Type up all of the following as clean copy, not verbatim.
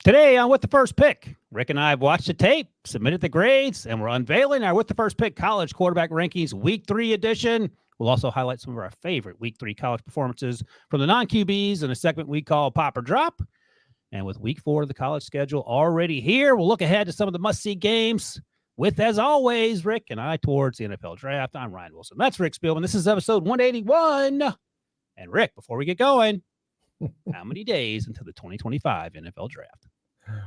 Today on With the First Pick, Rick and I have watched the tape, submitted the grades, and we're unveiling our With the First Pick college quarterback rankings Week 3 edition. We'll also highlight some of our favorite Week 3 college performances from the non-QBs in a segment we call Pop or Drop. And with Week 4 of the college schedule already here, we'll look ahead to some of the must-see games with, as always, Rick and I towards the NFL Draft. I'm Ryan Wilson. That's Rick Spielman. This is episode 181. And Rick, before we get going, how many days until the 2025 NFL Draft?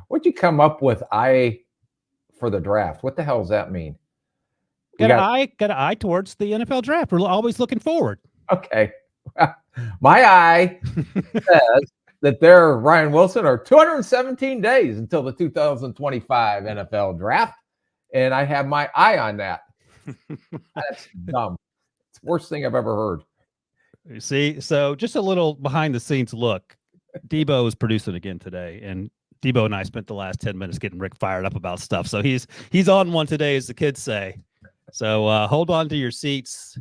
What'd you come up with for the draft? What the hell does that mean? Got an eye towards the NFL Draft. We're always looking forward. Okay. My eye says that Ryan Wilson, are 217 days until the 2025 NFL Draft. And I have my eye on that. That's dumb. It's the worst thing I've ever heard. You see, so just a little behind the scenes look. Debo is producing again today, and Debo and I spent the last 10 minutes getting Rick fired up about stuff. So he's on one today, as the kids say. So hold on to your seats.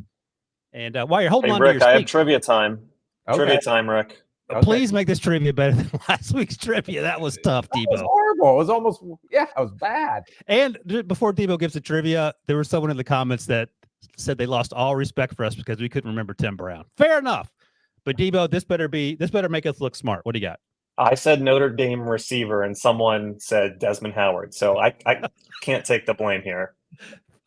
And while you're holding on Rick, to your seats, I have trivia time. Okay. Trivia time, Rick. Okay. Please make this trivia better than last week's trivia. That was tough, Debo. It was horrible. It was almost, it was bad. And before Debo gives the trivia, there was someone in the comments that said they lost all respect for us because we couldn't remember Tim Brown. Fair enough. But Debo, this better make us look smart. What do you got? I said Notre Dame receiver, and someone said Desmond Howard. So I can't take the blame here.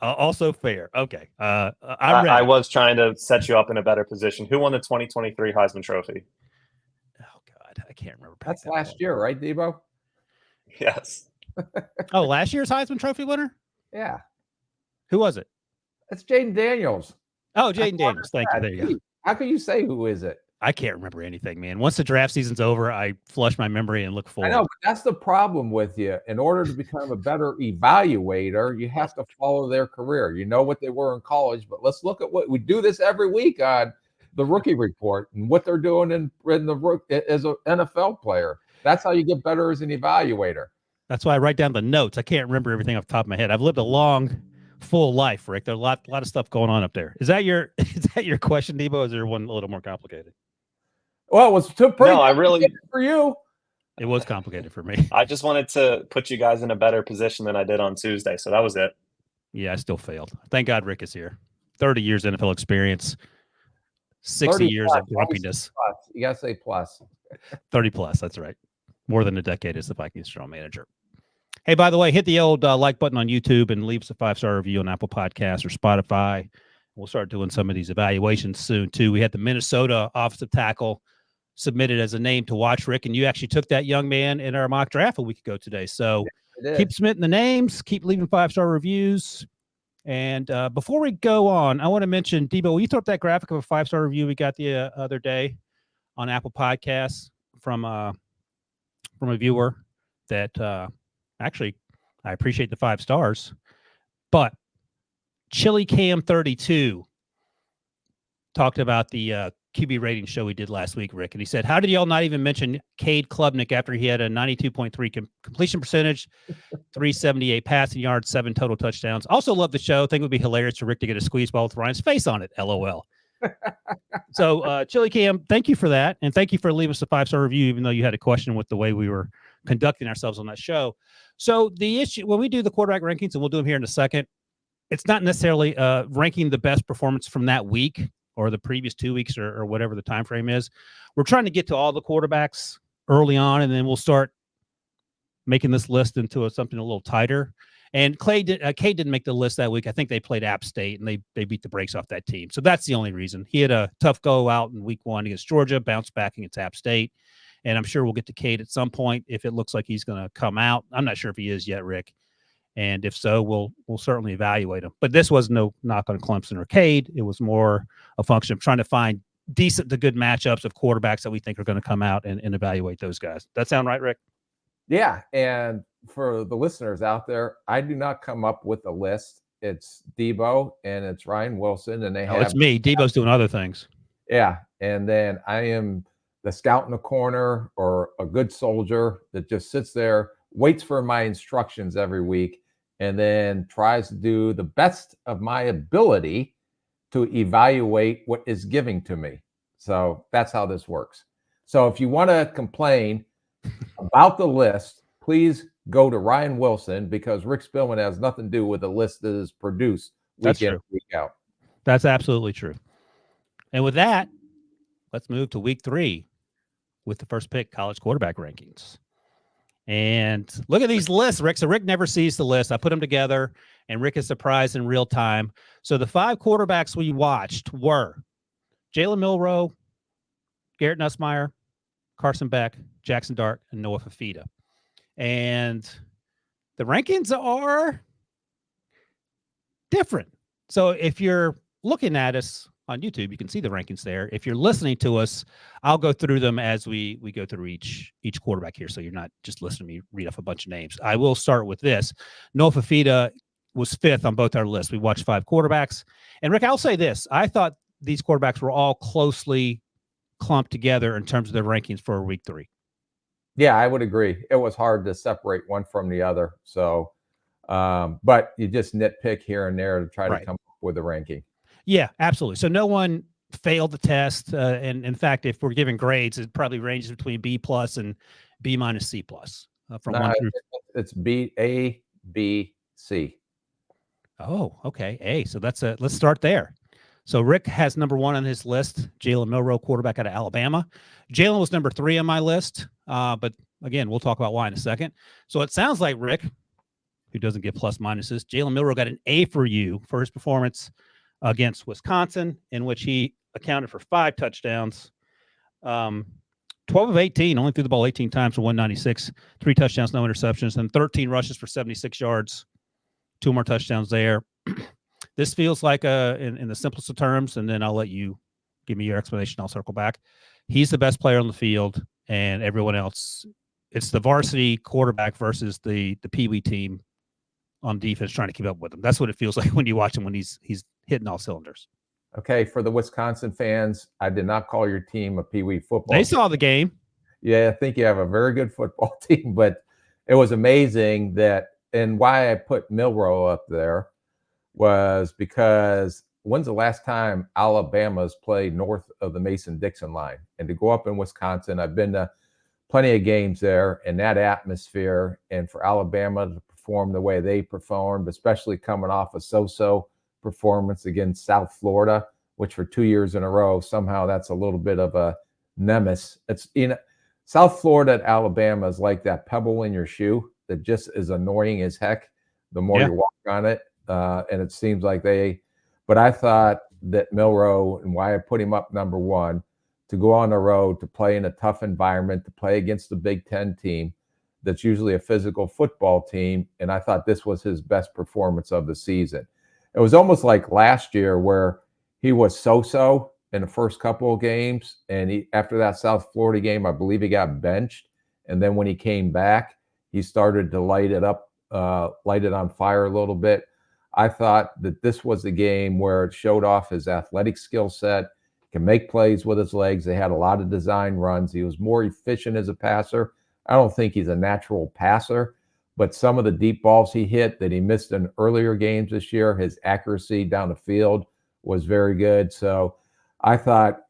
Also fair. Okay. I was trying to set you up in a better position. Who won the 2023 Heisman Trophy? Oh, God. I can't remember. That's last year, right, Debo? Yes. Oh, last year's Heisman Trophy winner? Yeah. Who was it? It's Jaden Daniels. Oh, Jaden Daniels. Thank you. There you go. How can you say who is it? I can't remember anything, man. Once the draft season's over, I flush my memory and look forward. I know, but that's the problem with you. In order to become a better evaluator, you have to follow their career. You know what they were in college, but let's look at what we do this every week on the rookie report and what they're doing in as an NFL player. That's how you get better as an evaluator. That's why I write down the notes. I can't remember everything off the top of my head. I've lived a long, full life, Rick. There's a lot of stuff going on up there. Is that your question, Debo? Or is there one a little more complicated? Well, it was pretty complicated for you. It was complicated for me. I just wanted to put you guys in a better position than I did on Tuesday, so that was it. Yeah, I still failed. Thank God Rick is here. 30 years NFL experience, 60 years of grumpiness. You got to say plus. 30 plus, that's right. More than a decade as the Vikings general manager. Hey, by the way, hit the old like button on YouTube and leave us a 5-star review on Apple Podcasts or Spotify. We'll start doing some of these evaluations soon, too. We had the Minnesota offensive tackle submitted as a name to watch, Rick, and you actually took that young man in our mock draft a week ago today. So keep submitting the names, keep leaving 5-star reviews. And before we go on, I want to mention, Debo, will you throw up that graphic of a 5-star review we got the other day on Apple Podcasts from a viewer that actually, I appreciate the 5 stars, but Chili Cam 32 talked about the QB rating show we did last week, Rick, and he said, how did y'all not even mention Cade Klubnik after he had a 92.3 completion percentage, 378 passing yards, 7 total touchdowns? Also love the show. Think it would be hilarious for Rick to get a squeeze ball with Ryan's face on it. LOL. So Chili Cam, thank you for that, and thank you for leaving us a 5-star review, even though you had a question with the way we were conducting ourselves on that show. So the issue when we do the quarterback rankings, and we'll do them here in a second, it's not necessarily ranking the best performance from that week or the previous 2 weeks or whatever the time frame is. We're trying to get to all the quarterbacks early on, and then we'll start making this list into something a little tighter. And Cade didn't make the list that week. I think they played App State, and they beat the brakes off that team. So that's the only reason. He had a tough go out in week 1 against Georgia, bounced back against App State. And I'm sure we'll get to Cade at some point if it looks like he's going to come out. I'm not sure if he is yet, Rick. And if so, we'll certainly evaluate him. But this was no knock on Clemson or Cade. It was more a function of trying to find decent to good matchups of quarterbacks that we think are going to come out and evaluate those guys. That sound right, Rick? Yeah. And for the listeners out there, I do not come up with a list. It's Debo and it's Ryan Wilson, and it's me. Debo's doing other things. Yeah. And then I am the scout in the corner or a good soldier that just sits there, waits for my instructions every week, and then tries to do the best of my ability to evaluate what is giving to me. So that's how this works. So if you want to complain about the list, please go to Ryan Wilson, because Rick Spielman has nothing to do with the list that is produced That's week in, true. week out. That's absolutely true. And with that, let's move to week 3 with the first pick college quarterback rankings. And look at these lists, Rick. So Rick never sees the list. I put them together, and Rick is surprised in real time. So the 5 quarterbacks we watched were Jalen Milroe, Garrett Nussmeier, Carson Beck, Jaxson Dart, and Noah Fafita. And the rankings are different. So if you're looking at us on YouTube, you can see the rankings there. If you're listening to us, I'll go through them as we go through each quarterback here, so you're not just listening to me read off a bunch of names. I will start with this. Noah Fafita was 5th on both our lists. We watched 5 quarterbacks. And Rick, I'll say this. I thought these quarterbacks were all closely clumped together in terms of their rankings for week 3. Yeah, I would agree. It was hard to separate one from the other. So, but you just nitpick here and there to try to come up with a ranking. Yeah, absolutely. So no one failed the test. And in fact, if we're giving grades, it probably ranges between B+ and B- C+. From 1 through. It's B, A, B, C. Oh, okay. A. So let's start there. So Rick has number 1 on his list, Jalen Milroe, quarterback out of Alabama. Jalen was number 3 on my list. But again, we'll talk about why in a second. So it sounds like Rick, who doesn't get plus minuses, Jalen Milroe got an A for you for his performance against Wisconsin, in which he accounted for 5 touchdowns, 12 of 18, only threw the ball 18 times for 196, 3 touchdowns, no interceptions, and 13 rushes for 76 yards, 2 more touchdowns there. This feels like in the simplest of terms, and then I'll let you give me your explanation. I'll circle back. He's the best player on the field, and everyone else, it's the varsity quarterback versus the Pee Wee team on defense trying to keep up with him. That's what it feels like when you watch him when he's hitting all cylinders. Okay, for the Wisconsin fans, I did not call your team a Pee Wee football They team. saw the game. Yeah, I think you have a very good football team, but it was amazing that, and why I put Milroe up there was because when's the last time Alabama's played north of the Mason-Dixon line? And to go up in Wisconsin, I've been to plenty of games there, and that atmosphere, and for Alabama to perform the way they performed, especially coming off a so-so performance against South Florida, which for 2 years in a row, somehow that's a little bit of a nemesis. It's, South Florida at Alabama is like that pebble in your shoe that just is annoying as heck the more you walk on it. And it seems like but I thought that Milroe, and why I put him up number 1, to go on the road, to play in a tough environment, to play against the Big Ten team that's usually a physical football team. And I thought this was his best performance of the season. It was almost like last year where he was so-so in the first couple of games. And after that South Florida game, I believe he got benched. And then when he came back, he started to light it on fire a little bit. I thought that this was the game where it showed off his athletic skill set, can make plays with his legs. They had a lot of design runs. He was more efficient as a passer. I don't think he's a natural passer, but some of the deep balls he hit that he missed in earlier games this year, his accuracy down the field was very good. So I thought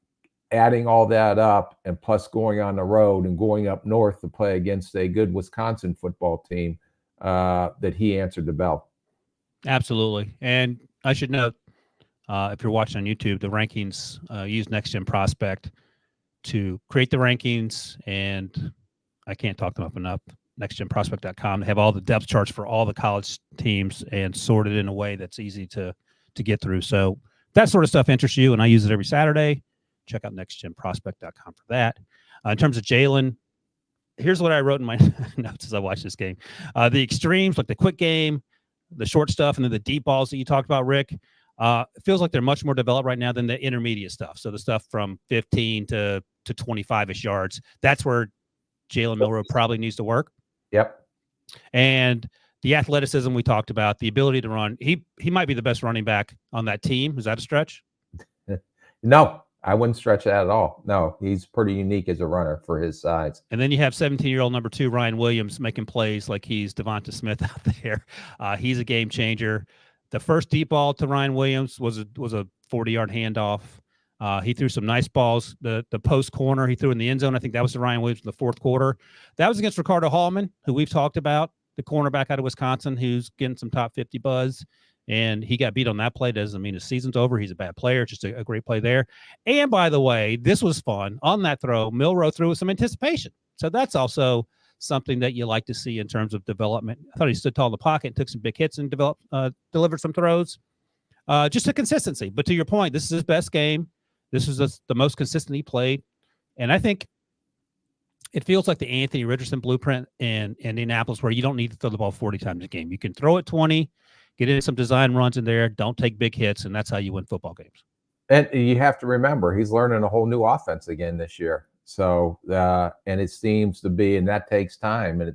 adding all that up, and plus going on the road and going up north to play against a good Wisconsin football team, that he answered the bell. Absolutely. And I should note, if you're watching on YouTube, the rankings use Next Gen Prospect to create the rankings, and I can't talk them up enough. NextGenProspect.com. They have all the depth charts for all the college teams and sorted in a way that's easy to get through. So that sort of stuff interests you, and I use it every Saturday. Check out NextGenProspect.com for that. In terms of Jalen, here's what I wrote in my notes as I watched this game. The extremes, like the quick game, the short stuff, and then the deep balls that you talked about, Rick, it feels like they're much more developed right now than the intermediate stuff. So the stuff from 15 to 25-ish yards, that's where Jalen Milroe probably needs to work. Yep. And the athleticism we talked about, the ability to run, he might be the best running back on that team. Is that a stretch? No, I wouldn't stretch that at all. No, he's pretty unique as a runner for his size. And then you have 17-year-old number 2, Ryan Williams, making plays like he's Devonta Smith out there. He's a game changer. The first deep ball to Ryan Williams was a 40-yard handoff. He threw some nice balls. The post corner he threw in the end zone. I think that was to Ryan Williams in the fourth quarter. That was against Ricardo Hallman, who we've talked about, the cornerback out of Wisconsin, who's getting some top 50 buzz. And he got beat on that play. Doesn't mean his season's over. He's a bad player. Just a great play there. And by the way, this was fun. On that throw, Milroe threw with some anticipation. So that's also something that you like to see in terms of development. I thought he stood tall in the pocket, took some big hits, and delivered some throws. Just a consistency. But to your point, this is his best game. This is the most consistent he played. And I think it feels like the Anthony Richardson blueprint in Indianapolis, where you don't need to throw the ball 40 times a game. You can throw it 20, get in some design runs in there, don't take big hits, and that's how you win football games. And you have to remember, he's learning a whole new offense again this year. So, and it seems to be, and that takes time. And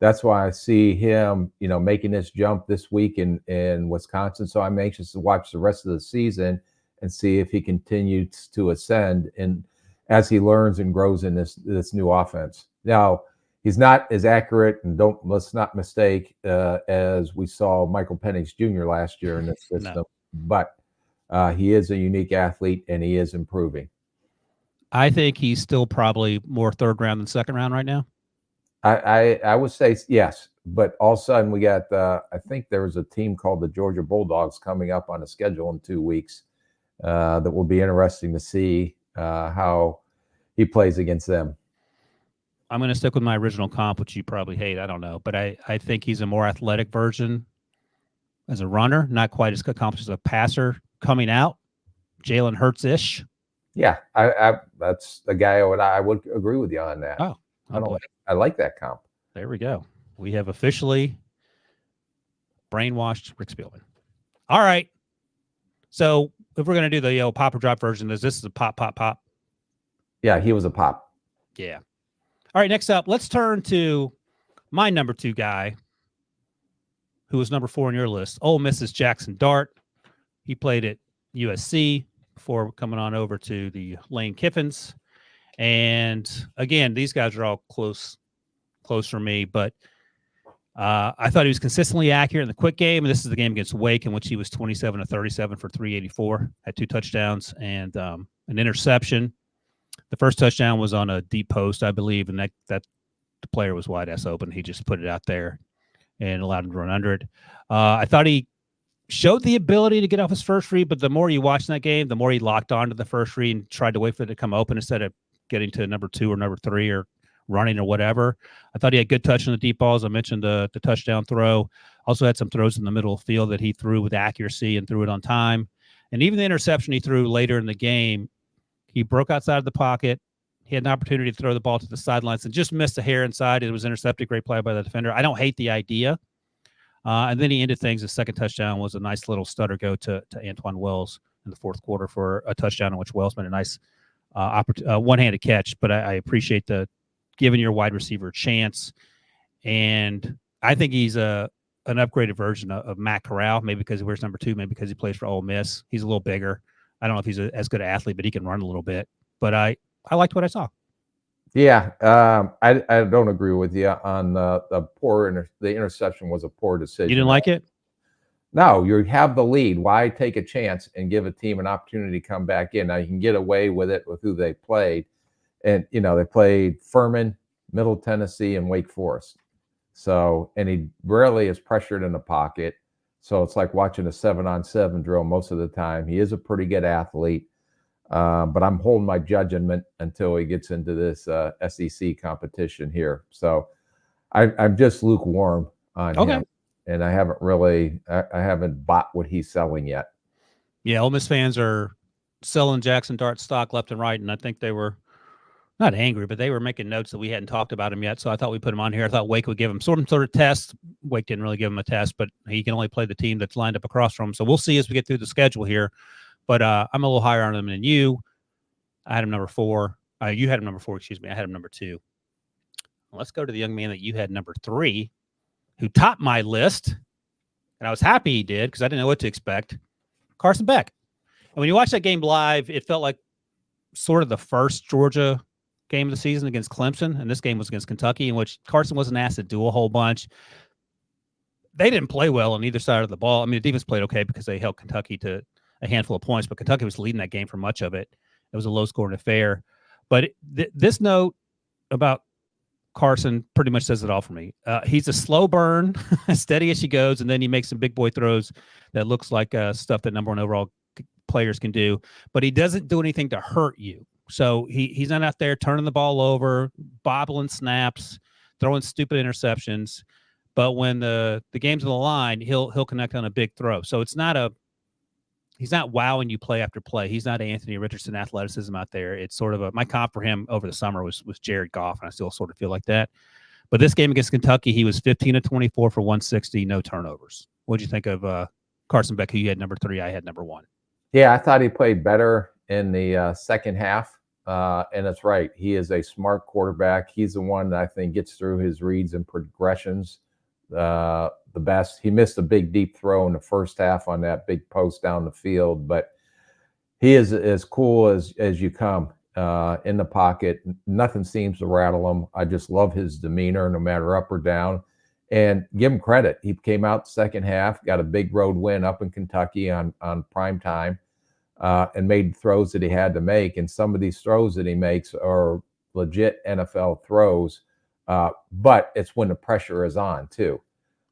that's why I see him, making this jump this week in Wisconsin. So I'm anxious to watch the rest of the season and see if he continues to ascend and as he learns and grows in this new offense. Now, he's not as accurate, and let's not mistake, as we saw Michael Penix Jr. last year in this system. No. But he is a unique athlete, and he is improving. I think he's still probably more third round than second round right now. I would say yes, but all of a sudden we got I think there was a team called the Georgia Bulldogs coming up on the schedule in 2 weeks that will be interesting to see how he plays against them. I'm going to stick with my original comp, which you probably hate. I don't know, but I think he's a more athletic version as a runner, not quite as accomplished as a passer coming out. Jalen Hurts-ish. Yeah, I that's the guy I would agree with you on that. Oh, I like that comp. There we go. We have officially brainwashed Rick Spielman. All right. So if we're going to do the pop or drop version, this is a pop. Yeah, he was a pop. Yeah. All right, next up, let's turn to my number 2 guy, who was number 4 on your list. Ole Miss's Jaxson Dart. He played at USC before coming on over to the Lane Kiffins. And again, these guys are all close for me, but I thought he was consistently accurate in the quick game. And this is the game against Wake, in which he was 27 of 37 for 384, had 2 touchdowns and an interception. The first touchdown was on a deep post, I believe, and that the player was wide ass open. He just put it out there and allowed him to run under it. I thought he showed the ability to get off his first read, but the more you watch that game, the more he locked onto the first read and tried to wait for it to come open instead of getting to number 2 or number 3 or running or whatever. I thought he had good touch on the deep balls. I mentioned the touchdown throw. Also had some throws in the middle of the field that he threw with accuracy and threw it on time. And even the interception he threw later in the game, he broke outside of the pocket. He had an opportunity to throw the ball to the sidelines and just missed a hair inside. It was intercepted. Great play by the defender. I don't hate the idea. And then he ended things. His second touchdown was a nice little stutter go to Antoine Wells in the fourth quarter for a touchdown in which Wells made a nice one-handed catch. But I appreciate the giving your wide receiver a chance. And I think he's an upgraded version of Matt Corral, maybe because he wears number 2, maybe because he plays for Ole Miss. He's a little bigger. I don't know if he's as good an athlete, but he can run a little bit. But I liked what I saw. Yeah, I don't agree with you on the interception was a poor decision. You didn't like it? No, you have the lead. Why take a chance and give a team an opportunity to come back in? Now you can get away with it with who they played, and they played Furman, Middle Tennessee, and Wake Forest. So, and he rarely is pressured in the pocket. So it's like watching a 7-on-7 drill most of the time. He is a pretty good athlete. But I'm holding my judgment until he gets into this SEC competition here. So I'm just lukewarm on him, and I haven't bought what he's selling yet. Yeah, Ole Miss fans are selling Jaxson Dart stock left and right, and I think they were not angry, but they were making notes that we hadn't talked about him yet. So I thought we put him on here. I thought Wake would give him some sort of test. Wake didn't really give him a test, but he can only play the team that's lined up across from him. So we'll see as we get through the schedule here. But I'm a little higher on him than you. I had him number 4. You had him number 4, excuse me. I had him number 2. Let's go to the young man that you had number 3, who topped my list. And I was happy he did because I didn't know what to expect. Carson Beck. And when you watch that game live, it felt like sort of the first Georgia game of the season against Clemson. And this game was against Kentucky, in which Carson wasn't asked to do a whole bunch. They didn't play well on either side of the ball. I mean, the defense played okay because they held Kentucky to a handful of points, but Kentucky was leading that game for much of it. It was a low-scoring affair. But this note about Carson pretty much says it all for me. He's a slow burn, steady as she goes, and then he makes some big boy throws that looks like stuff that number one overall players can do, but he doesn't do anything to hurt you. So he's not out there turning the ball over, bobbling snaps, throwing stupid interceptions. But when the game's on the line, he'll connect on a big throw. So it's not he's not wowing you play after play. He's not Anthony Richardson athleticism out there. It's sort of my comp for him over the summer was Jared Goff, and I still sort of feel like that. But this game against Kentucky, he was 15 of 24 for 160, no turnovers. What'd you think of Carson Beck, who you had number 3, I had number 1? Yeah, I thought he played better in the second half. And that's right. He is a smart quarterback. He's the one that I think gets through his reads and progressions the best. He missed a big deep throw in the first half on that big post down the field, but he is as cool as you come in the pocket. Nothing seems to rattle him. I just love his demeanor, no matter up or down. And give him credit. He came out the second half, got a big road win up in Kentucky on prime time. And made throws that he had to make. And some of these throws that he makes are legit NFL throws, but it's when the pressure is on too.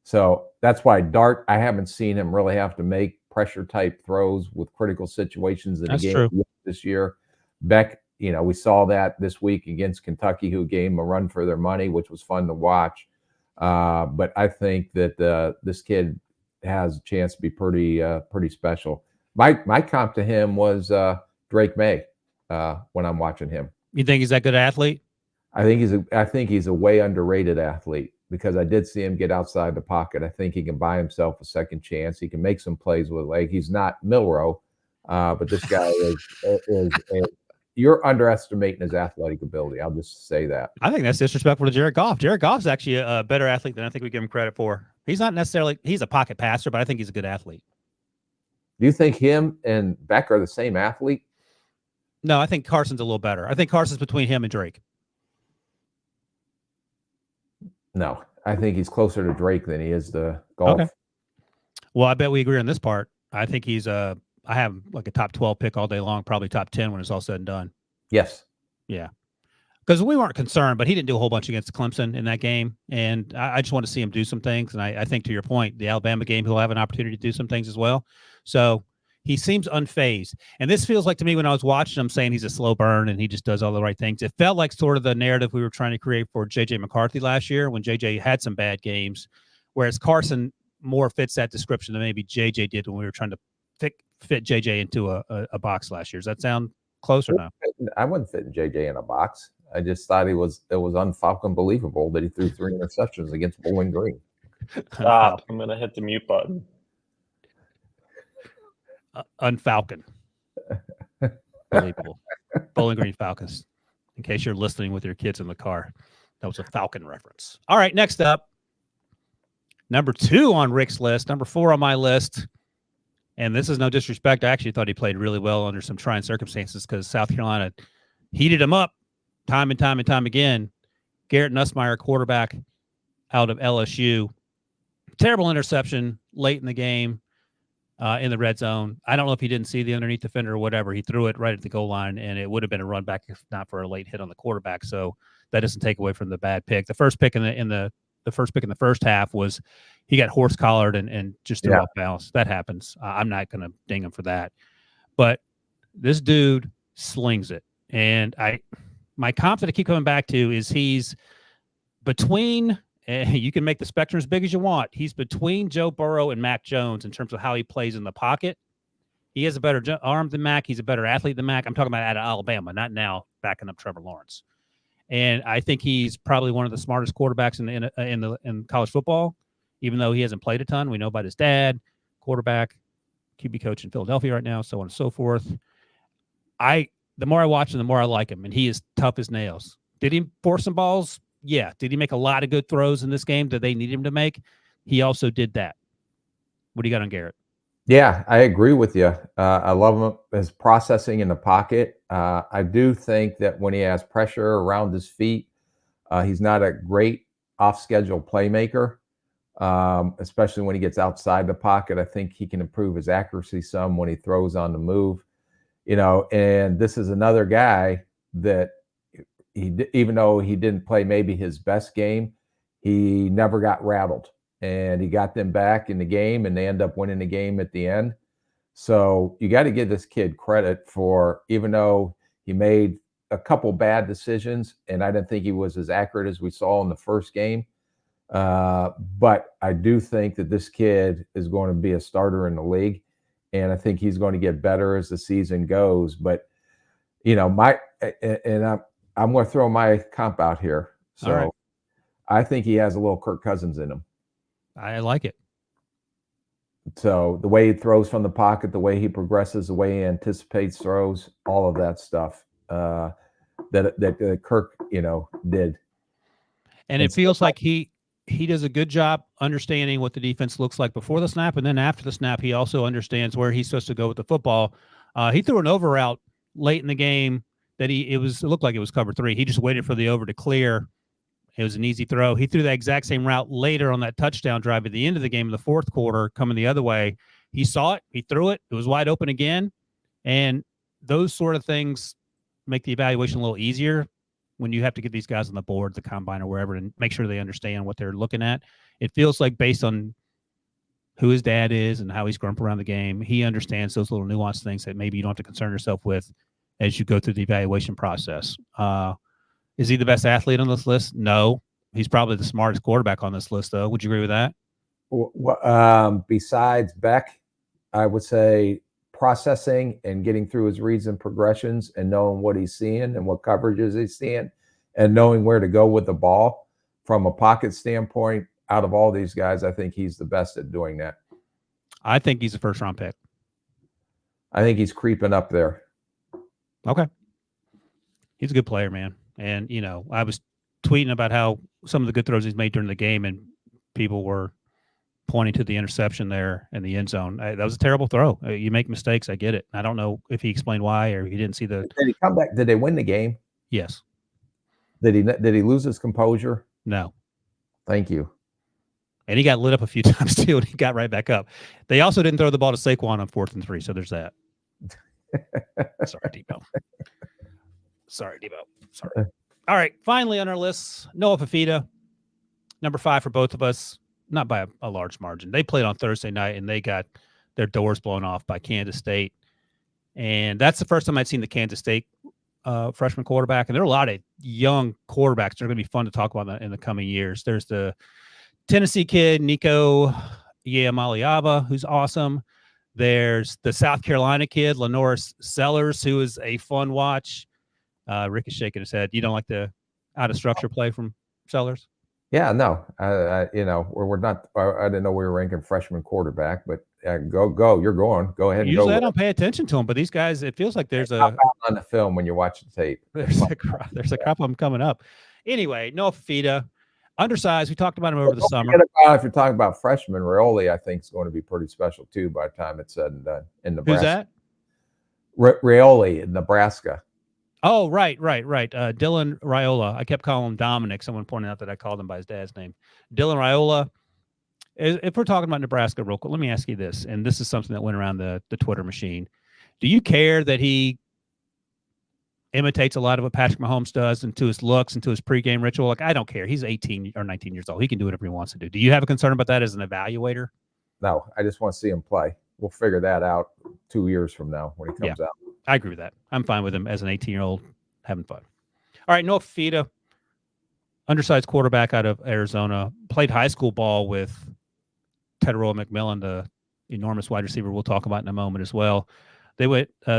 So that's why Dart, I haven't seen him really have to make pressure type throws with critical situations in the game this year. Beck, we saw that this week against Kentucky, who gave him a run for their money, which was fun to watch. But I think that this kid has a chance to be pretty special. My comp to him was Drake May when I'm watching him. You think he's that good athlete? I think he's a way underrated athlete, because I did see him get outside the pocket. I think he can buy himself a second chance. He can make some plays with a leg. He's not Milroe, but this guy you're underestimating his athletic ability. I'll just say that. I think that's disrespectful to Jared Goff. Jared Goff's actually a better athlete than I think we give him credit for. He's not necessarily – he's a pocket passer, but I think he's a good athlete. Do you think him and Beck are the same athlete? No, I think Carson's a little better. I think Carson's between him and Drake. No, I think he's closer to Drake than he is to Golf. Okay. Well, I bet we agree on this part. I think he's I have like a top 12 pick all day long, probably top 10 when it's all said and done. Yes. Yeah. Because we weren't concerned, but he didn't do a whole bunch against Clemson in that game. And I just want to see him do some things. And I think, to your point, the Alabama game, he'll have an opportunity to do some things as well. So he seems unfazed. And this feels like, to me, when I was watching him, saying he's a slow burn and he just does all the right things, it felt like sort of the narrative we were trying to create for J.J. McCarthy last year, when J.J. had some bad games, whereas Carson more fits that description than maybe J.J. did when we were trying to fit J.J. into a box last year. Does that sound close or no? I wouldn't fit J.J. in a box. I just thought it was unfucking believable that he threw 3 interceptions against Bowling Green. Stop. I'm going to hit the mute button. Unfalcon. Believable. Bowling Green Falcons. In case you're listening with your kids in the car, that was a Falcon reference. All right, next up, number 2 on Rick's list, number 4 on my list. And this is no disrespect. I actually thought he played really well under some trying circumstances, because South Carolina heated him up time and time again. Garrett Nussmeier, quarterback out of LSU. Terrible interception late in the game in the red zone. I don't know if he didn't see the underneath defender or whatever. He threw it right at the goal line, and it would have been a run back if not for a late hit on the quarterback. So that doesn't take away from the bad pick. The first pick in the first pick in the first half was he got horse collared and just threw off balance. That happens. I'm not going to ding him for that. But this dude slings it. And my comp that I keep coming back to is he's between, you can make the spectrum as big as you want. He's between Joe Burrow and Mac Jones in terms of how he plays in the pocket. He has a better arm than Mac. He's a better athlete than Mac. I'm talking about out of Alabama, not now backing up Trevor Lawrence. And I think he's probably one of the smartest quarterbacks in college football, even though he hasn't played a ton. We know about his dad, quarterback, QB coach in Philadelphia right now, so on and so forth. The more I watch him, the more I like him, and he is tough as nails. Did he force some balls? Yeah. Did he make a lot of good throws in this game that they need him to make? He also did that. What do you got on Garrett? Yeah, I agree with you. I love him, his processing in the pocket. I do think that when he has pressure around his feet, he's not a great off-schedule playmaker. especially when he gets outside the pocket. I think he can improve his accuracy some when he throws on the move. And this is another guy that even though he didn't play maybe his best game, he never got rattled, and he got them back in the game, and they end up winning the game at the end. So you got to give this kid credit for, even though he made a couple bad decisions, and I didn't think he was as accurate as we saw in the first game. But I do think that this kid is going to be a starter in the league, and I think he's going to get better as the season goes. But I'm going to throw my comp out here. So right. I think he has a little Kirk Cousins in him. I like it. So the way he throws from the pocket, the way he progresses, the way he anticipates throws, all of that stuff that Kirk, did. And it feels like he does a good job understanding what the defense looks like before the snap, and then after the snap, he also understands where he's supposed to go with the football. He threw an over route late in the game that it looked like it was cover 3. He just waited for the over to clear. It was an easy throw. He threw that exact same route later on that touchdown drive at the end of the game in the fourth quarter, coming the other way. He saw it. He threw it. It was wide open again. And those sort of things make the evaluation a little easier when you have to get these guys on the board, the combine or wherever, and make sure they understand what they're looking at. It feels like based on who his dad is and how he's grown up around the game, he understands those little nuanced things that maybe you don't have to concern yourself with as you go through the evaluation process. Is he the best athlete on this list? No. He's probably the smartest quarterback on this list, though. Would you agree with that? Besides Beck, I would say processing and getting through his reads and progressions and knowing what he's seeing and what coverages he's seeing and knowing where to go with the ball from a pocket standpoint, out of all these guys, I think he's the best at doing that. I think he's a first-round pick. I think he's creeping up there. Okay. He's a good player, man. And, I was tweeting about how some of the good throws he's made during the game, and people were pointing to the interception there in the end zone. That was a terrible throw. You make mistakes. I get it. I don't know if he explained why or he didn't see the. Did he come back? Did they win the game? Yes. Did he lose his composure? No. Thank you. And he got lit up a few times too, and he got right back up. They also didn't throw the ball to Saquon on 4th and 3, so there's that. Sorry, Debo. Sorry. All right. Finally on our list, Noah Fafita, number 5 for both of us, not by a large margin. They played on Thursday night, and they got their doors blown off by Kansas State. And that's the first time I'd seen the Kansas State freshman quarterback. And there are a lot of young quarterbacks that are going to be fun to talk about in the coming years. There's the Tennessee kid, Nico Iamaleava, who's awesome. There's the South Carolina kid, Lenoris Sellers, who is a fun watch. Rick is shaking his head. You don't like the out of structure play from Sellers? Yeah, no. We're not. I didn't know we were ranking freshman quarterback, but go. You're going. Go ahead. Usually and go. I don't pay attention to them, but these guys, it feels like there's a on the film when you watch the tape. There's a crop of them coming up. Anyway, Noah Fafita, undersized. We talked about him over the summer. If you're talking about freshman, Rioli, I think is going to be pretty special too. By the time it's said and done in Nebraska. Who's that? Rioli in Nebraska. Oh, right. Dylan Raiola. I kept calling him Dominic. Someone pointed out that I called him by his dad's name. Dylan Raiola. If we're talking about Nebraska real quick, let me ask you this, and this is something that went around the Twitter machine. Do you care that he imitates a lot of what Patrick Mahomes does and to his looks and to his pregame ritual? Like, I don't care. He's 18 or 19 years old. He can do whatever he wants to do. Do you have a concern about that as an evaluator? No, I just want to see him play. We'll figure that out 2 years from now when he comes out. I agree with that. I'm fine with him as an 18-year-old having fun. All right, Noah Fafita, undersized quarterback out of Arizona, played high school ball with Tedroa McMillan, the enormous wide receiver we'll talk about in a moment as well. They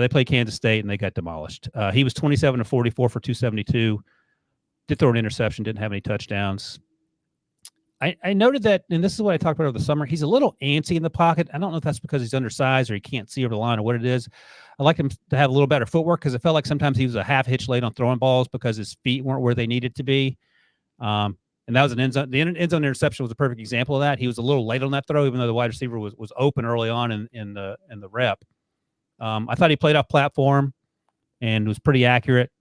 played Kansas State, and they got demolished. He was 27 of 44 for 272. Did throw an interception, didn't have any touchdowns. I noted that, and this is what I talked about over the summer, he's a little antsy in the pocket. I don't know if that's because he's undersized or he can't see over the line or what it is. I like him to have a little better footwork because it felt like sometimes he was a half hitch late on throwing balls because his feet weren't where they needed to be. And that was an end zone. The end zone interception was a perfect example of that. He was a little late on that throw, even though the wide receiver was open early on in the rep. I thought he played off platform and was pretty accurate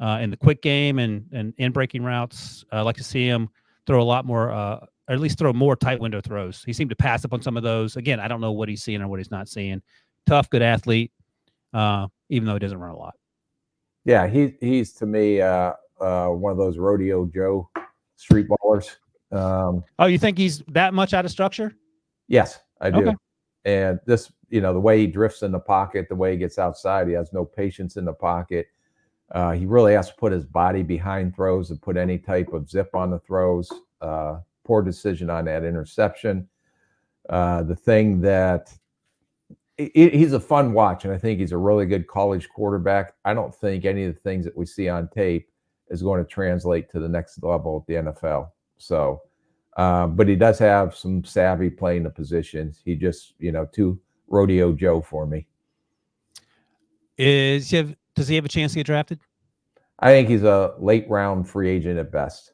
in the quick game and in breaking routes. I like to see him throw a lot more or at least throw more tight window throws. He seemed to pass up on some of those. Again, I don't know what he's seeing or what he's not seeing. Tough, good athlete, even though he doesn't run a lot. Yeah, he's to me one of those rodeo Joe street ballers. Oh, you think he's that much out of structure? Yes, I do. Okay. And this, the way he drifts in the pocket, the way he gets outside, he has no patience in the pocket. He really has to put his body behind throws and put any type of zip on the throws. Poor decision on that interception. The thing that he's a fun watch, and I think he's a really good college quarterback. I don't think any of the things that we see on tape is going to translate to the next level at the NFL. So, but he does have some savvy playing the positions. He just, too rodeo Joe for me. Does he have a chance to get drafted? I think he's a late round free agent at best.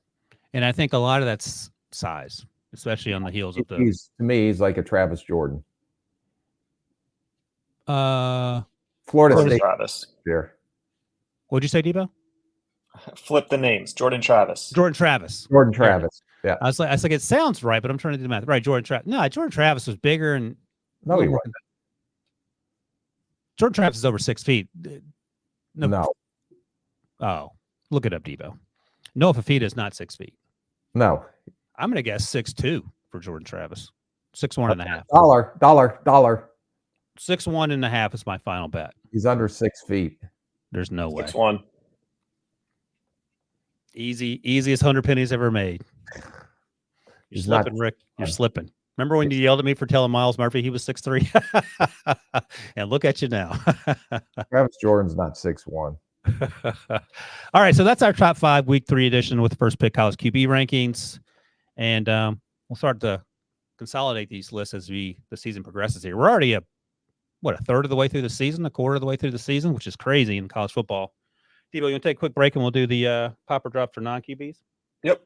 And I think a lot of that's size, especially on the heels of to me, he's like a Travis Jordan. Florida State. Travis. Here. What'd you say, Debo? Flip the names. Jordan Travis. Jordan Travis. Yeah. I was like, it sounds right, but I'm trying to do the math. Right, Jordan Travis. No, Jordan Travis was bigger and no, he wasn't. Jordan Travis is over 6 feet. No. Oh, look it up, Debo. Noah Fafita is not 6 feet. No. I'm gonna guess 6'2" for Jordan Travis. 6'1.5". Dollar. 6'1.5" is my final bet. He's under 6 feet. There's no way. 6'1". Easiest 100 pennies ever made. You're slipping, Rick. You're slipping. Remember when you yelled at me for telling Miles Murphy he was 6'3"? And look at you now. Travis Jordan's not 6'1". All right, so that's our top 5 week 3 edition with the first pick college QB rankings, and we'll start to consolidate these lists as the season progresses here. We're already a third of the way through the season, a quarter of the way through the season, which is crazy in college football. Debo, you want to take a quick break and we'll do the popper drop for non-QBs? Yep.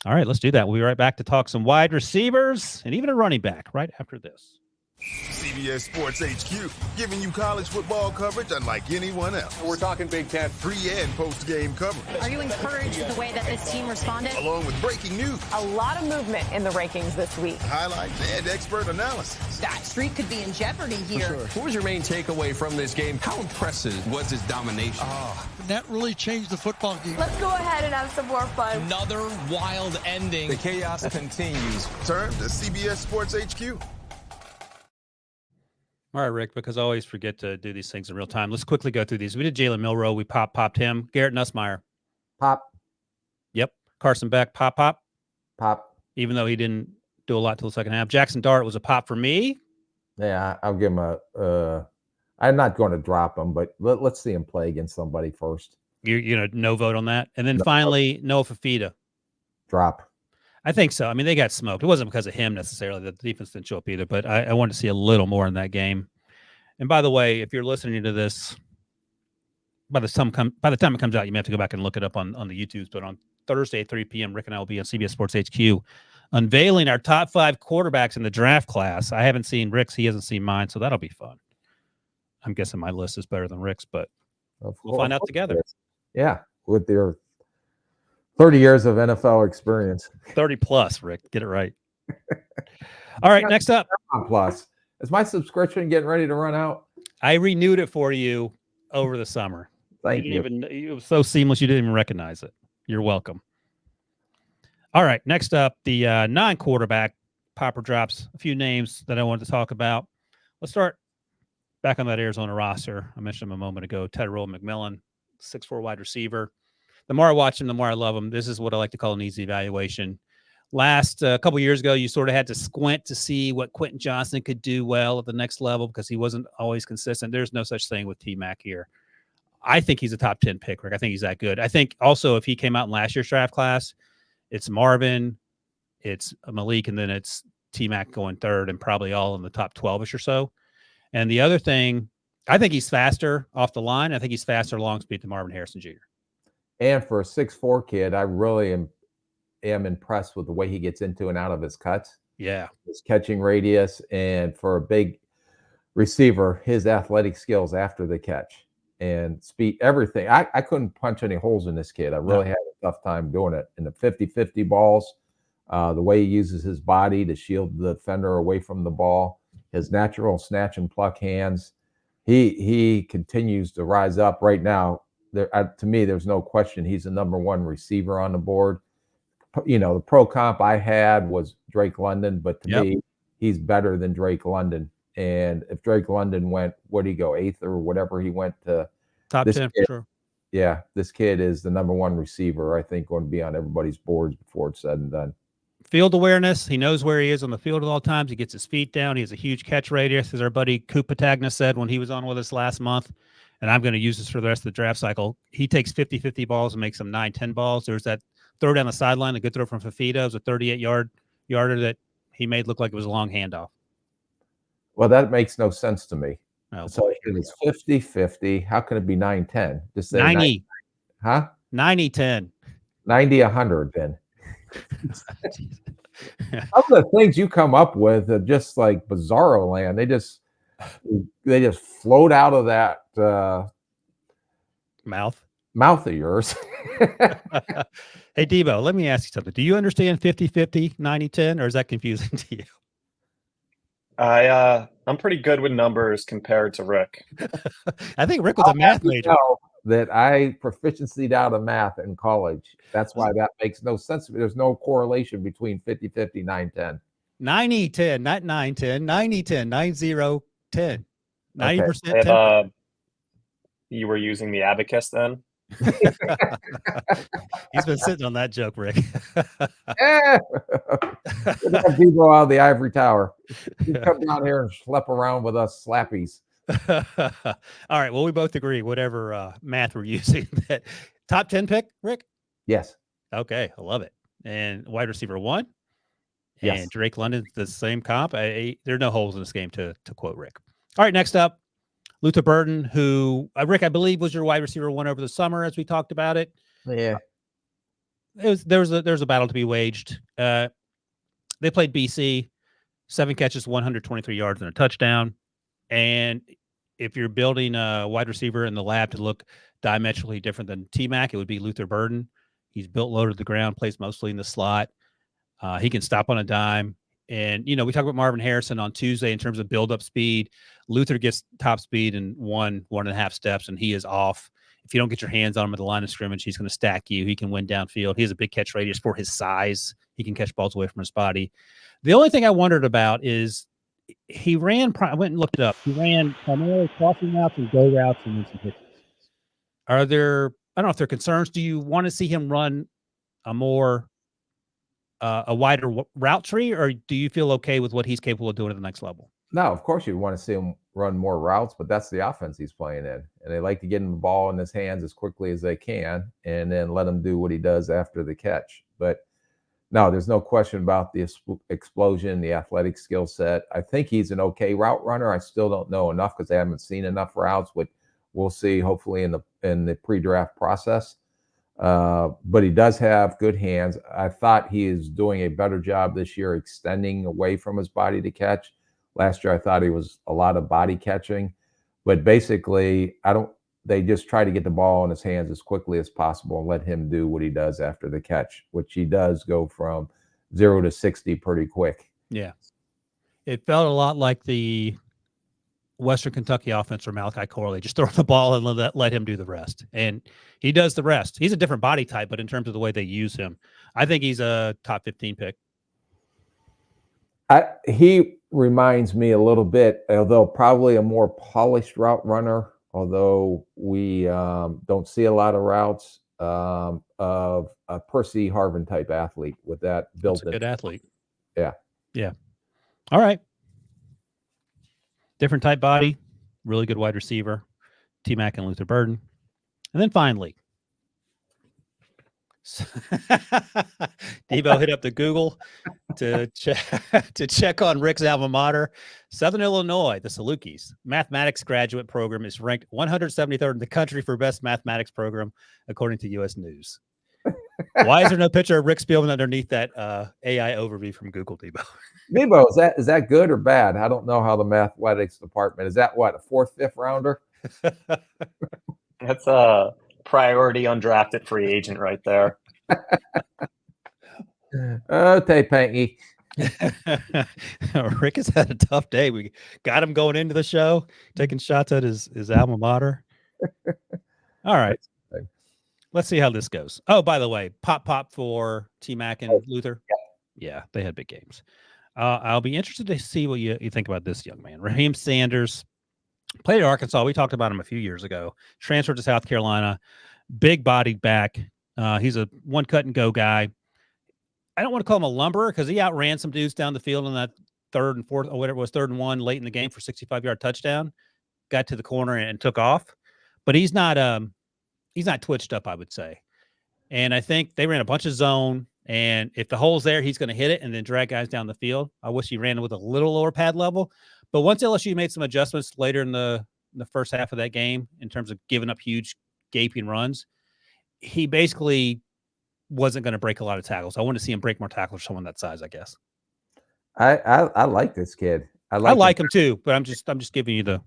All right, let's do that. We'll be right back to talk some wide receivers and even a running back right after this. CBS Sports HQ, giving you college football coverage unlike anyone else. We're talking Big Ten. Pre- and post-game coverage. Are you encouraged with the way that this team responded? Along with breaking news. A lot of movement in the rankings this week. Highlights and expert analysis. That streak could be in jeopardy here. Sure. What was your main takeaway from this game? How impressive was his domination? That really changed the football game. Let's go ahead and have some more fun. Another wild ending. The chaos continues. Turn to CBS Sports HQ. All right, Rick, because I always forget to do these things in real time. Let's quickly go through these. We did Jalen Milroe. We popped him. Garrett Nussmeier. Pop. Yep. Carson Beck. Pop. Even though he didn't do a lot till the second half. Jaxson Dart was a pop for me. Yeah, I'll give him I'm not going to drop him, but let's see him play against somebody first. You're no vote on that. And then finally, Noah Fafita. Drop. I think so. I mean, they got smoked. It wasn't because of him necessarily. The defense didn't show up either, but I wanted to see a little more in that game. And by the way, if you're listening to this, by the time it comes out, you may have to go back and look it up on the YouTubes. But on Thursday at 3 p.m., Rick and I will be on CBS Sports HQ unveiling our top 5 quarterbacks in the draft class. I haven't seen Rick's. He hasn't seen mine, so that'll be fun. I'm guessing my list is better than Rick's, but we'll find out together. Yeah, with their 30 years of NFL experience. 30 plus, Rick. Get it right. All right, next up. Plus. Is my subscription getting ready to run out? I renewed it for you over the summer. Thank you. It was so seamless you didn't even recognize it. You're welcome. All right, next up, the non-quarterback popper drops. A few names that I wanted to talk about. Let's start back on that Arizona roster. I mentioned him a moment ago. Tyrell McMillan, 6'4" wide receiver. The more I watch him, the more I love him. This is what I like to call an easy evaluation. Last couple years ago, you sort of had to squint to see what Quentin Johnson could do well at the next level because he wasn't always consistent. There's no such thing with T-Mac here. I think he's a top 10 pick, Rick. I think he's that good. I think also if he came out in last year's draft class, it's Marvin, it's Malik, and then it's T-Mac going third and probably all in the top 12-ish or so. And the other thing, I think he's faster off the line. I think he's faster long speed than Marvin Harrison Jr. And for a 6'4" kid, I really am impressed with the way he gets into and out of his cuts. Yeah. His catching radius, and for a big receiver, his athletic skills after the catch and speed, everything. I couldn't punch any holes in this kid. I really had a tough time doing it. In the 50-50 balls, The way he uses his body to shield the defender away from the ball, his natural snatch and pluck hands, he continues to rise up right now. To me, there's no question he's the number one receiver on the board. The pro comp I had was Drake London, but to me, he's better than Drake London. And if Drake London went, what did he go, 8th or whatever he went to? Top 10 for sure. Yeah, this kid is the number one receiver, I think, going to be on everybody's boards before it's said and done. Field awareness. He knows where he is on the field at all times. He gets his feet down. He has a huge catch radius, as our buddy Coop Patagna said when he was on with us last month. And I'm going to use this for the rest of the draft cycle. He takes 50-50 balls and makes them 9-10 balls. There's that throw down the sideline, a good throw from Fafita. It was a 38-yarder that he made look like it was a long handoff. Well, that makes no sense to me. Oh, so if it's 50-50, how can it be 9-10? Just say 90. Huh? 90-10. 90-100 then. Some of the things you come up with are just like bizarro land. They just float out of that mouth of yours. Hey, Debo, let me ask you something. Do you understand 50-50, 90-10, or is that confusing to you? I'm pretty good with numbers compared to Rick. I think Rick was a math major. That I proficiency'd out of math in college. That's why that makes no sense. There's no correlation between 50-50, 9-10. 90-10, not 9-10, 90-10, 90-10. 90% Okay. 10. You were using the abacus then? He's been sitting on that joke, Rick. People out of the ivory tower. You come down here and schlep around with us slappies. All right. Well, we both agree, whatever math we're using, that top 10 pick, Rick? Yes. Okay. I love it. And wide receiver 1. Yes. And Drake London's the same comp. There are no holes in this game, to quote Rick. All right. Next up, Luther Burden, who, Rick, I believe was your wide receiver 1 over the summer as we talked about it. Yeah. There was a battle to be waged. They played BC, 7 catches, 123 yards and a touchdown. And if you're building a wide receiver in the lab to look diametrically different than T-Mac, it would be Luther Burden. He's built low to the ground, plays mostly in the slot. He can stop on a dime. And, we talked about Marvin Harrison on Tuesday in terms of build-up speed. Luther gets top speed in 1.5 steps, and he is off. If you don't get your hands on him at the line of scrimmage, he's going to stack you. He can win downfield. He has a big catch radius for his size. He can catch balls away from his body. The only thing I wondered about is he ran, I went and looked it up. He ran primarily crossing routes and go routes and then some pitches. Are there, I don't know if there are concerns. Do you want to see him run a wider route tree, or do you feel okay with what he's capable of doing at the next level? No, of course you want to see him run more routes, but that's the offense he's playing in. And they like to get him the ball in his hands as quickly as they can and then let him do what he does after the catch. But no, there's no question about the explosion, the athletic skill set. I think he's an okay route runner. I still don't know enough because I haven't seen enough routes, but we'll see hopefully in the pre-draft process. But he does have good hands. I thought he is doing a better job this year extending away from his body to catch. Last year, I thought he was a lot of body catching, but basically, they just try to get the ball in his hands as quickly as possible and let him do what he does after the catch, which he does go from 0 to 60 pretty quick. Yeah. It felt a lot like the Western Kentucky offense for Malachi Corley. Just throw the ball and let him do the rest. And he does the rest. He's a different body type, but in terms of the way they use him, I think he's a top 15 pick. He reminds me a little bit, although probably a more polished route runner, although we don't see a lot of routes, of a Percy Harvin type athlete with that built-in. Good athlete. Yeah. Yeah. All right. Different type body, really good wide receiver, T-Mac and Luther Burden. And then finally, Debo hit up the Google to check on Rick's alma mater, Southern Illinois, the Salukis mathematics graduate program is ranked 173rd in the country for best mathematics program, according to U.S. News. Why is there no picture of Rick Spielman underneath that AI overview from Google, Debo? Debo, is that good or bad? I don't know how the athletics department is. That what, a 4th, 5th rounder? That's a priority undrafted free agent right there. Oh, Panky. Rick has had a tough day. We got him going into the show, taking shots at his alma mater. All right. Let's see how this goes. Oh, by the way, pop for T-Mac and Luther. Yeah, they had big games. I'll be interested to see what you think about this young man. Raheem Sanders played at Arkansas. We talked about him a few years ago. Transferred to South Carolina. Big bodied back. He's a one cut and go guy. I don't want to call him a lumberer because he outran some dudes down the field in that third and fourth, or whatever it was, 3rd and 1 late in the game for 65-yard touchdown. Got to the corner and took off. But he's not twitched up, I would say. And I think they ran a bunch of zone. And if the hole's there, he's going to hit it and then drag guys down the field. I wish he ran with a little lower pad level. But once LSU made some adjustments later in the first half of that game in terms of giving up huge gaping runs, he basically wasn't going to break a lot of tackles. I want to see him break more tackles for someone that size, I guess. I like this kid. I like him too, but I'm just giving you the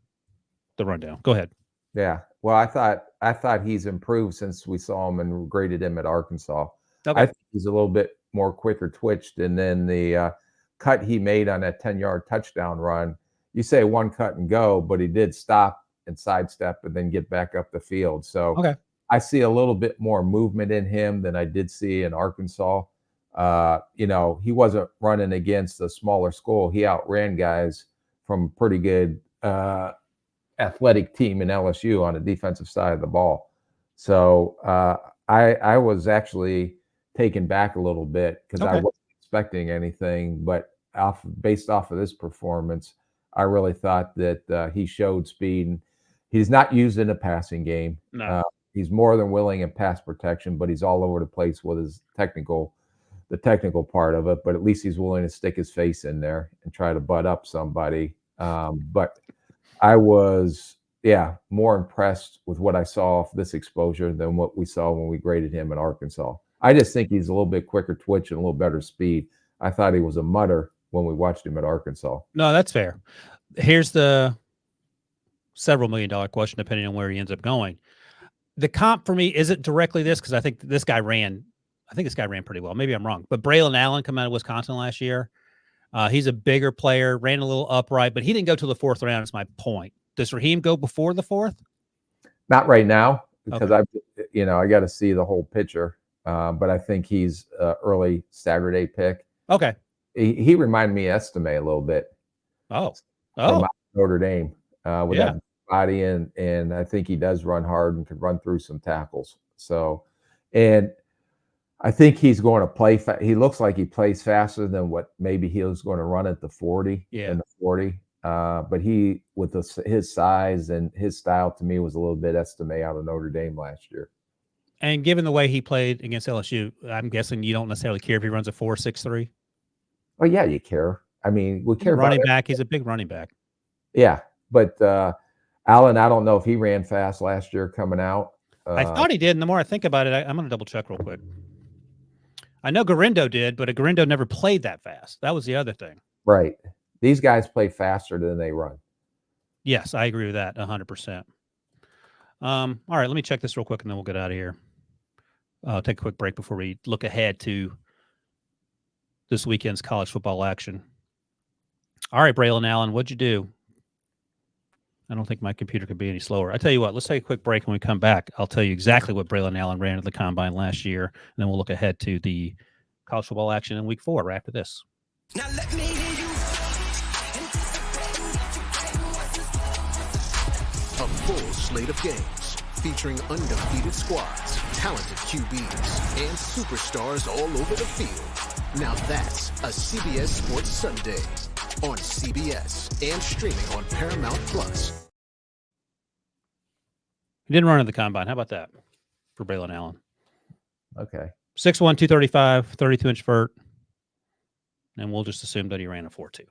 rundown. Go ahead. Yeah. Well, I thought he's improved since we saw him and graded him at Arkansas. Okay. I think he's a little bit more quicker twitched, and then the cut he made on that 10-yard touchdown run. You say one cut and go, but he did stop and sidestep and then get back up the field. So okay. I see a little bit more movement in him than I did see in Arkansas. He wasn't running against a smaller school. He outran guys from a pretty good athletic team in LSU on the defensive side of the ball. So I was actually taken back a little bit because I wasn't expecting anything, but based off of this performance, I really thought that he showed speed. He's not used in a passing game. No. He's more than willing in pass protection, but he's all over the place with his the technical part of it. But at least he's willing to stick his face in there and try to butt up somebody. But I was, more impressed with what I saw of this exposure than what we saw when we graded him in Arkansas. I just think he's a little bit quicker twitch and a little better speed. I thought he was a mutter when we watched him at Arkansas. No, that's fair. Here's the several $1 million question, depending on where he ends up going. The comp for me isn't directly this, because I think this guy ran pretty well. Maybe I'm wrong, but Braylon Allen coming out of Wisconsin last year. He's a bigger player, ran a little upright, but he didn't go to the 4th round. Is my point. Does Raheem go before the 4th? Not right now, because I got to see the whole picture. But I think he's early Saturday pick. Okay. He reminded me of Estime a little bit. From Notre Dame with that body, and I think he does run hard and can run through some tackles. So, and I think he's going to play. He looks like he plays faster than what maybe he was going to run at the 40. In the 40. But he, with his size and his style, to me was a little bit Estime out of Notre Dame last year. And given the way he played against LSU, I'm guessing you don't necessarily care if he runs a 4.63. Oh yeah, you care. I mean, we care about running back. He's a big running back. Yeah, but Allen, I don't know if he ran fast last year coming out. I thought he did. And the more I think about it, I'm going to double check real quick. I know Garindo did, but Garindo never played that fast. That was the other thing. Right. These guys play faster than they run. Yes, I agree with that 100%. All right, let me check this real quick, and then we'll get out of here. I'll take a quick break before we look ahead to this weekend's college football action. All right, Braylon Allen, what'd you do? I don't think my computer could be any slower. I tell you what, let's take a quick break. When we come back, I'll tell you exactly what Braylon Allen ran at the combine last year, and then we'll look ahead to the college football action in week 4 right after this. Now let me hear you. A full slate of games featuring undefeated squads, talented QBs, and superstars all over the field. Now that's a CBS Sports Sunday on CBS and streaming on Paramount Plus. He didn't run in the combine. How about that for Braylon Allen? Okay. 6'1", 235, 32-inch vert. And we'll just assume that he ran a 4.2.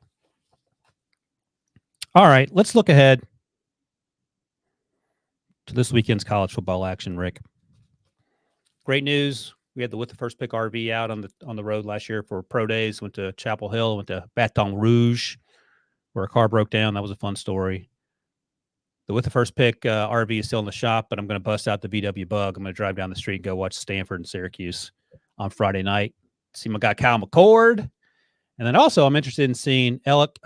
All right, let's look ahead to this weekend's college football action, Rick. Great news. We had the With the First Pick RV out on the road last year for pro days. Went to Chapel Hill, went to Baton Rouge, where a car broke down. That was a fun story. The With the First Pick RV is still in the shop, but I'm going to bust out the VW Bug. I'm going to drive down the street and go watch Stanford and Syracuse on Friday night. see my guy Kyle McCord. And then also I'm interested in seeing Alec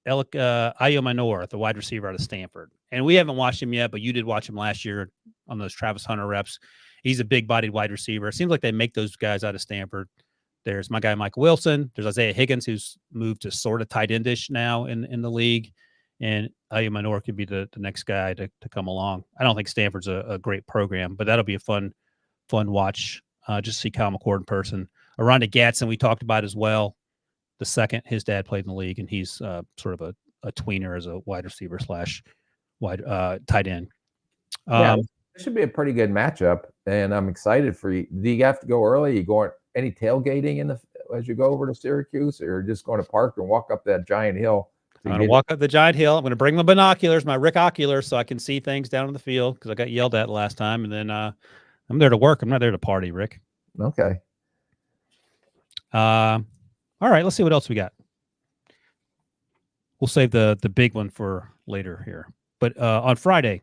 Ayomanor, the wide receiver out of Stanford. And we haven't watched him yet, but you did watch him last year on those Travis Hunter reps. He's a big-bodied wide receiver. It seems like they make those guys out of Stanford. There's my guy Mike Wilson. There's Isaiah Higgins, who's moved to sort of tight endish now in the league. And Ayomanor could be the next guy to come along. I don't think Stanford's a great program, but that'll be a fun watch. Just see Kyle McCord in person. Aranda Gadsden we talked about as well. The second, his dad played in the league, and he's sort of a tweener as a wide receiver / wide tight end. It should be a pretty good matchup, and I'm excited for you. Do you have to go early? You going any tailgating as you go over to Syracuse, or just going to park and walk up that giant hill? I'm going to walk up the giant hill. I'm going to bring my binoculars, my Rick Oculars, so I can see things down in the field because I got yelled at last time. And then I'm there to work. I'm not there to party, Rick. Okay. All right. Let's see what else we got. We'll save the big one for later here. But on Friday,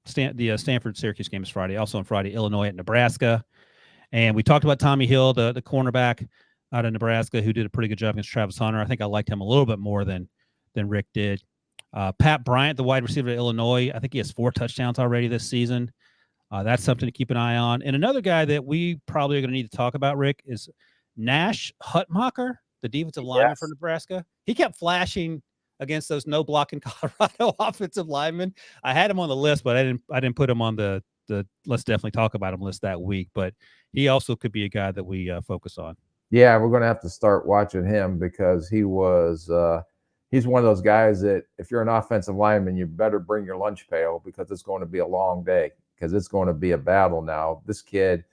the Stanford-Syracuse game is Friday. Also on Friday, Illinois at Nebraska. And we talked about Tommy Hill, the cornerback out of Nebraska, who did a pretty good job against Travis Hunter. I think I liked him a little bit more than Rick did. Pat Bryant, the wide receiver at Illinois, I think he has 4 touchdowns already this season. That's something to keep an eye on. And another guy that we probably are going to need to talk about, Rick, is Nash Hutmacher, the defensive lineman for Nebraska. He kept flashing against those no-blocking Colorado offensive linemen. I had him on the list, but I didn't put him on the let's definitely talk about him list that week. But he also could be a guy that we focus on. Yeah, we're going to have to start watching him because he was he's one of those guys that if you're an offensive lineman, you better bring your lunch pail because it's going to be a long day because it's going to be a battle now. This kid,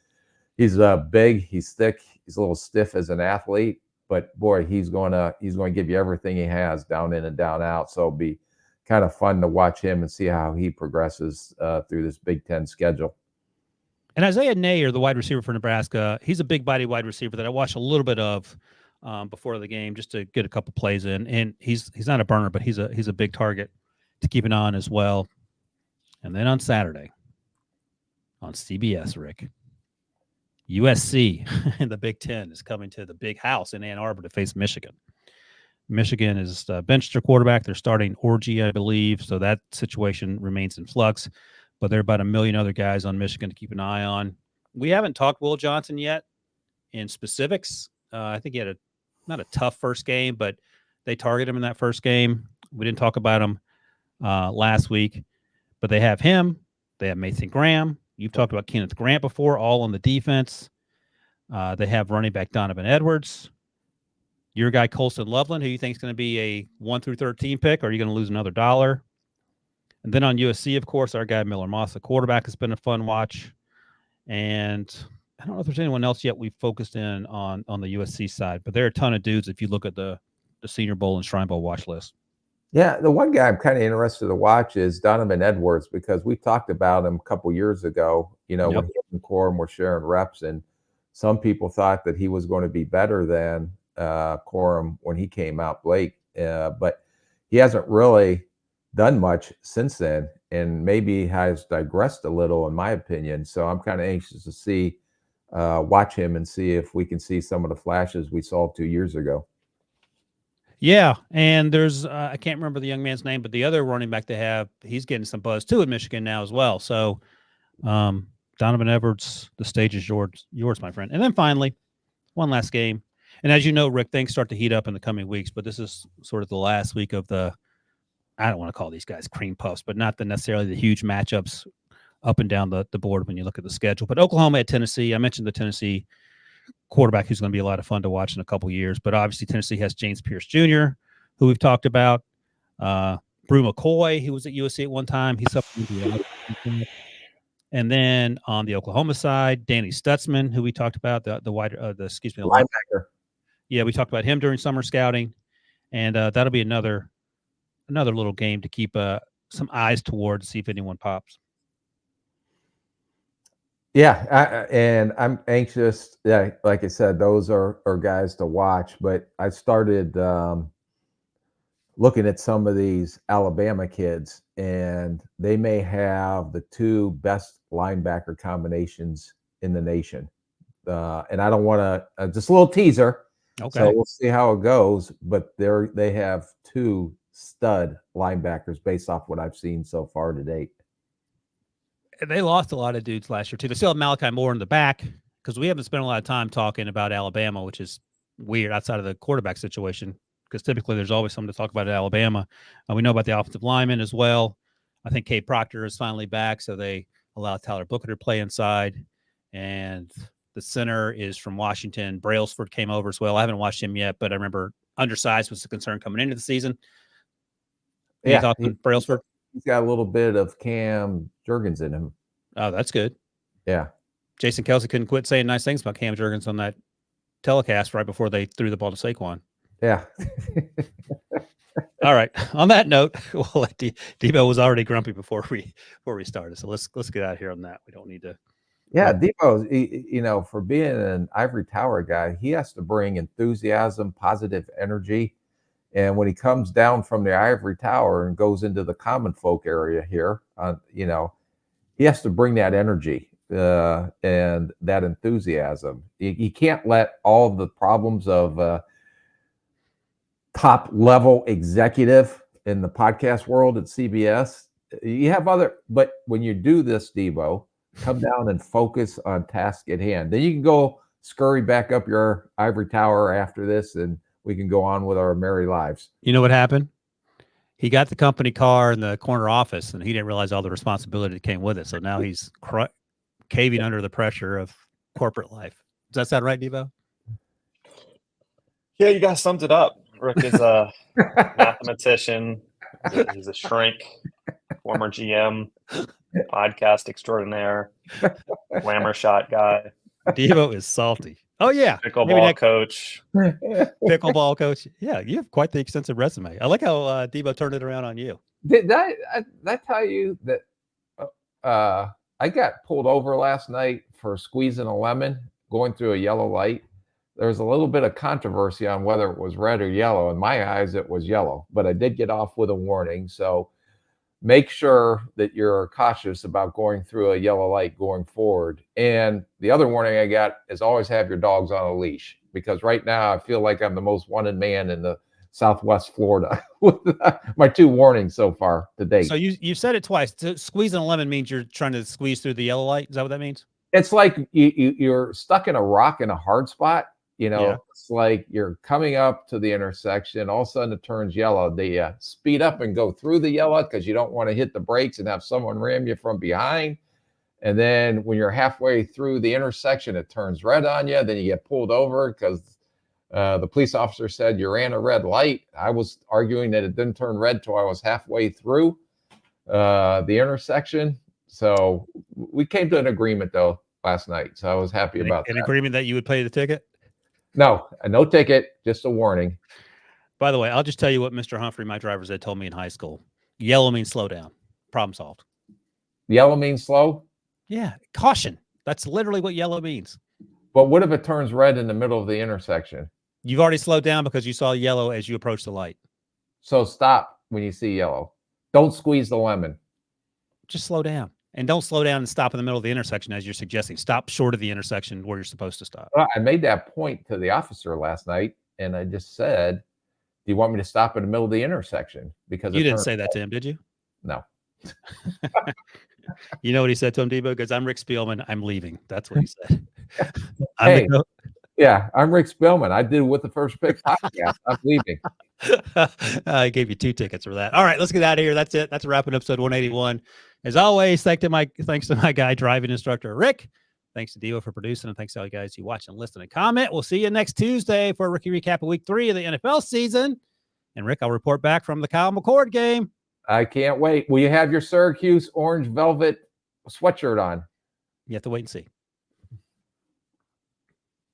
he's big, he's thick, he's a little stiff as an athlete, but boy, he's going to give you everything he has down in and down out. So it'll be kind of fun to watch him and see how he progresses through this Big Ten schedule. And Isaiah Nayer, the wide receiver for Nebraska, he's a big body wide receiver that I watched a little bit of before the game just to get a couple plays in. And he's not a burner, but he's a big target to keep an eye on as well. And then on Saturday on CBS, Rick, USC in the Big Ten is coming to the big house in Ann Arbor to face Michigan. Michigan is benched their quarterback. They're starting Orgy, I believe. So that situation remains in flux. But there are about 1 million other guys on Michigan to keep an eye on. We haven't talked Will Johnson yet in specifics. I think he had not a tough first game, but they targeted him in that first game. We didn't talk about him last week, but they have him. They have Mason Graham. You've talked about Kenneth Grant before, all on the defense. They have running back Donovan Edwards. Your guy Colston Loveland, who you think is going to be a 1 through 13 pick, or are you going to lose another $1? And then on USC, of course, our guy Miller Moss, the quarterback, has been a fun watch. And I don't know if there's anyone else yet we've focused in on the USC side, but there are a ton of dudes if you look at the Senior Bowl and Shrine Bowl watch list. Yeah, the one guy I'm kind of interested to watch is Donovan Edwards because we talked about him a couple years ago, when he and Corum were sharing reps, and some people thought that he was going to be better than Corum when he came out late, but he hasn't really done much since then, and maybe has digressed a little, in my opinion. So I'm kind of anxious to watch him and see if we can see some of the flashes we saw 2 years ago. Yeah, and there's I can't remember the young man's name, but the other running back they have, he's getting some buzz too in Michigan now as well. So Donovan Edwards, the stage is yours, my friend. And then finally, one last game. And as you know, Rick, things start to heat up in the coming weeks, but this is sort of the last week of I don't want to call these guys cream puffs, but not necessarily the huge matchups up and down the board when you look at the schedule. But Oklahoma at Tennessee, I mentioned the Tennessee quarterback who's going to be a lot of fun to watch in a couple years. But obviously Tennessee has James Pierce Jr., who we've talked about. Brew McCoy, who was at USC at one time. He's up. And then on the Oklahoma side, Danny Stutzman, who we talked about, the linebacker. Yeah, we talked about him during summer scouting. And that'll be another little game to keep some eyes towards, see if anyone pops. Yeah, and I'm anxious. Yeah, like I said, those are guys to watch. But I started looking at some of these Alabama kids, and they may have the 2 best linebacker combinations in the nation. and I don't want to just a little teaser. Okay. So we'll see how it goes. But they have 2 stud linebackers based off what I've seen so far to date. They lost a lot of dudes last year too. They still have Malachi Moore in the back because we haven't spent a lot of time talking about Alabama, which is weird outside of the quarterback situation because typically there's always something to talk about at Alabama. We know about the offensive linemen as well. I think Cade Proctor is finally back, so they allow Tyler Booker to play inside. And the center is from Washington. Brailsford came over as well. I haven't watched him yet, but I remember undersized was a concern coming into the season. Any thoughts on Brailsford? He's got a little bit of Cam Jurgens in him. Oh, that's good. Yeah. Jason Kelsey couldn't quit saying nice things about Cam Jurgens on that telecast right before they threw the ball to Saquon. Yeah. All right. On that note, we'll let Debo was already grumpy before we started. So let's get out of here on that. We don't need to. Yeah, Debo, for being an ivory tower guy, he has to bring enthusiasm, positive energy. And when he comes down from the ivory tower and goes into the common folk area here, he has to bring that energy and that enthusiasm. You can't let all the problems of top level executive in the podcast world at CBS. You have but when you do this, Debo, come down and focus on task at hand. Then you can go scurry back up your ivory tower after this and we can go on with our merry lives. You know what happened? He got the company car in the corner office, and he didn't realize all the responsibility that came with it. So now he's caving under the pressure of corporate life. Does that sound right, Debo? Yeah, you guys summed it up. Rick is a mathematician. He's a shrink, former GM, podcast extraordinaire, glamour shot guy. Debo is salty. Oh, yeah. Pickleball coach. Pickleball coach. Yeah, you have quite the extensive resume. I like how Debo turned it around on you. Did I tell you that I got pulled over last night for squeezing a lemon going through a yellow light? There was a little bit of controversy on whether it was red or yellow. In my eyes, it was yellow, but I did get off with a warning. So make sure that you're cautious about going through a yellow light going forward. And the other warning I got is always have your dogs on a leash, because right now I feel like I'm the most wanted man in the Southwest Florida with my 2 warnings so far to date. So you said it twice. Squeezing a lemon means you're trying to squeeze through the yellow light. Is that what that means? It's like you're stuck in a rock in a hard spot. Yeah. It's like you're coming up to the intersection. All of a sudden it turns yellow. They speed up and go through the yellow because you don't want to hit the brakes and have someone ram you from behind. And then when you're halfway through the intersection, it turns red on you. Then you get pulled over because the police officer said you ran a red light. I was arguing that it didn't turn red till I was halfway through the intersection. So we came to an agreement, though, last night. So I was happy about that. An agreement that you would pay the ticket? No ticket, just a warning. By the way, I'll just tell you what Mr. Humphrey, my driver's ed, told me in high school. Yellow means slow down. Problem solved. Yellow means slow? Yeah. Caution. That's literally what yellow means. But what if it turns red in the middle of the intersection? You've already slowed down because you saw yellow as you approach the light. So stop when you see yellow. Don't squeeze the lemon. Just slow down. And don't slow down and stop in the middle of the intersection as you're suggesting. Stop short of the intersection where you're supposed to stop. Well, I made that point to the officer last night, and I just said, do you want me to stop in the middle of the intersection? Because you didn't say that to him, did you? No. You know what he said to him, Debo? Because I'm Rick Spielman. I'm leaving. That's what he said. I'm Rick Spielman. I did With the First Pick podcast. I'm leaving. I gave you 2 tickets for that. All right, let's get out of here. That's it. That's a wrap in episode 181. As always, thanks to my guy, driving instructor Rick. Thanks to Debo for producing, and thanks to all you guys who watch and listen and comment. We'll see you next Tuesday for a rookie recap of week 3 of the NFL season. And Rick, I'll report back from the Kyle McCord game. I can't wait. Will you have your Syracuse orange velvet sweatshirt on? You have to wait and see.